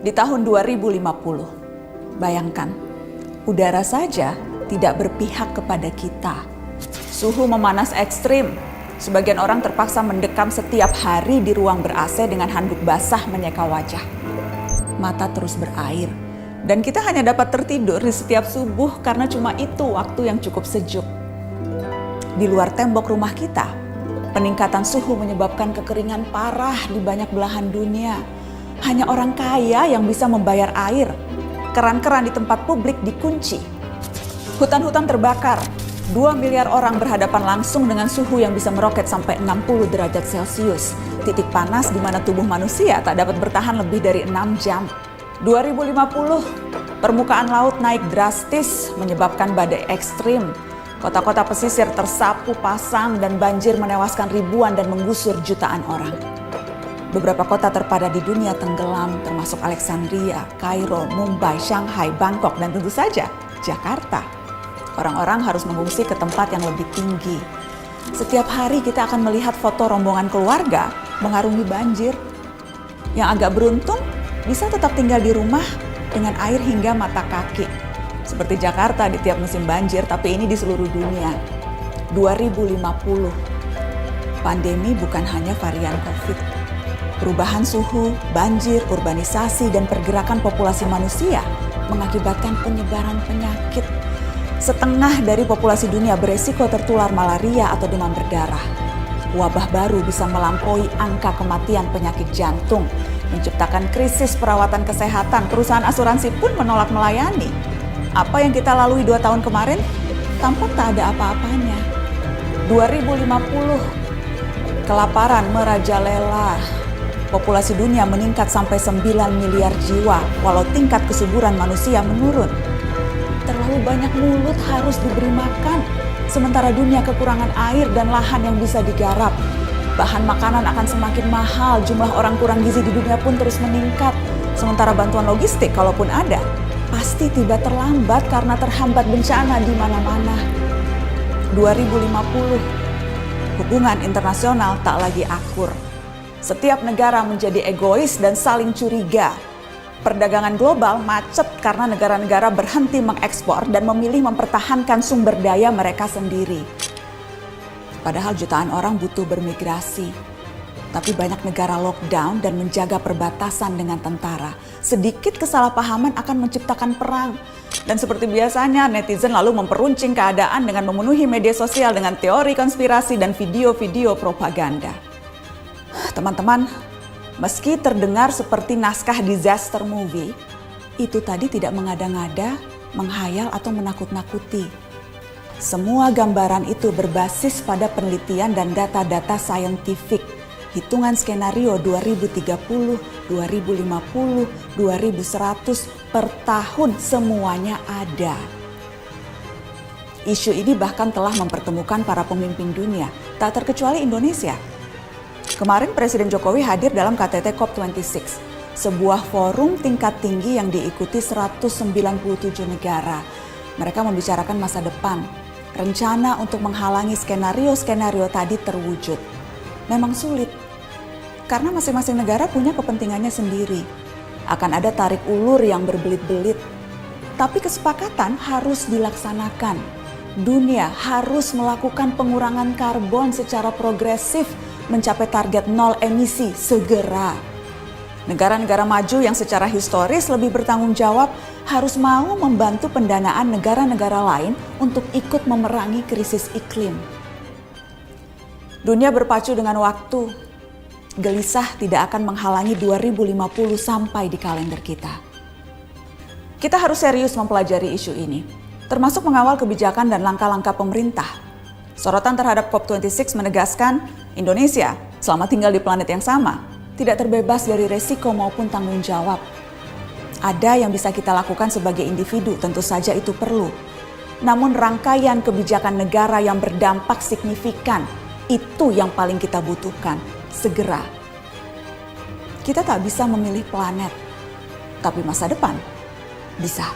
di tahun 2050. Bayangkan, udara saja tidak berpihak kepada kita. Suhu memanas ekstrim. Sebagian orang terpaksa mendekam setiap hari di ruang ber-AC dengan handuk basah menyeka wajah. Mata terus berair, dan kita hanya dapat tertidur di setiap subuh karena cuma itu waktu yang cukup sejuk. Di luar tembok rumah kita, peningkatan suhu menyebabkan kekeringan parah di banyak belahan dunia. Hanya orang kaya yang bisa membayar air. Keran-keran di tempat publik dikunci. Hutan-hutan terbakar. 2 miliar orang berhadapan langsung dengan suhu yang bisa meroket sampai 60 derajat Celcius. Titik panas di mana tubuh manusia tak dapat bertahan lebih dari 6 jam. 2050, permukaan laut naik drastis menyebabkan badai ekstrim. Kota-kota pesisir tersapu pasang dan banjir menewaskan ribuan dan menggusur jutaan orang. Beberapa kota terpadat di dunia tenggelam, termasuk Alexandria, Kairo, Mumbai, Shanghai, Bangkok, dan tentu saja Jakarta. Orang-orang harus mengungsi ke tempat yang lebih tinggi. Setiap hari kita akan melihat foto rombongan keluarga mengarungi banjir. Yang agak beruntung bisa tetap tinggal di rumah dengan air hingga mata kaki. Seperti Jakarta di tiap musim banjir, tapi ini di seluruh dunia. 2050, pandemi bukan hanya varian COVID. Perubahan suhu, banjir, urbanisasi, dan pergerakan populasi manusia mengakibatkan penyebaran penyakit. Setengah dari populasi dunia beresiko tertular malaria atau demam berdarah. Wabah baru bisa melampaui angka kematian penyakit jantung, menciptakan krisis perawatan kesehatan. Perusahaan asuransi pun menolak melayani. Apa yang kita lalui 2 tahun kemarin, tampak tak ada apa-apanya. 2050, kelaparan merajalela. Populasi dunia meningkat sampai 9 miliar jiwa, walau tingkat kesuburan manusia menurun. Terlalu banyak mulut harus diberi makan, sementara dunia kekurangan air dan lahan yang bisa digarap. Bahan makanan akan semakin mahal, jumlah orang kurang gizi di dunia pun terus meningkat. Sementara bantuan logistik, kalaupun ada, pasti tiba terlambat karena terhambat bencana di mana-mana. 2050, hubungan internasional tak lagi akur. Setiap negara menjadi egois dan saling curiga. Perdagangan global macet karena negara-negara berhenti mengekspor dan memilih mempertahankan sumber daya mereka sendiri. Padahal jutaan orang butuh bermigrasi. Tapi banyak negara lockdown dan menjaga perbatasan dengan tentara. Sedikit kesalahpahaman akan menciptakan perang. Dan seperti biasanya, netizen lalu memperuncing keadaan dengan memenuhi media sosial dengan teori konspirasi dan video-video propaganda. Teman-teman, meski terdengar seperti naskah disaster movie, itu tadi tidak mengada-ngada, menghayal atau menakut-nakuti. Semua gambaran itu berbasis pada penelitian dan data-data saintifik. Hitungan skenario 2030, 2050, 2100 per tahun semuanya ada. Isu ini bahkan telah mempertemukan para pemimpin dunia, tak terkecuali Indonesia. Kemarin Presiden Jokowi hadir dalam KTT COP26, sebuah forum tingkat tinggi yang diikuti 197 negara. Mereka membicarakan masa depan, rencana untuk menghalangi skenario-skenario tadi terwujud. Memang sulit, karena masing-masing negara punya kepentingannya sendiri. Akan ada tarik ulur yang berbelit-belit, tapi kesepakatan harus dilaksanakan. Dunia harus melakukan pengurangan karbon secara progresif, mencapai target 0 emisi segera. Negara-negara maju yang secara historis lebih bertanggung jawab harus mau membantu pendanaan negara-negara lain untuk ikut memerangi krisis iklim. Dunia berpacu dengan waktu. Gelisah tidak akan menghalangi 2050 sampai di kalender kita. Kita harus serius mempelajari isu ini, termasuk mengawal kebijakan dan langkah-langkah pemerintah. Sorotan terhadap COP26 menegaskan Indonesia selama tinggal di planet yang sama tidak terbebas dari resiko maupun tanggung jawab. Ada yang bisa kita lakukan sebagai individu, tentu saja itu perlu. Namun rangkaian kebijakan negara yang berdampak signifikan, itu yang paling kita butuhkan segera. Kita tak bisa memilih planet, tapi masa depan bisa.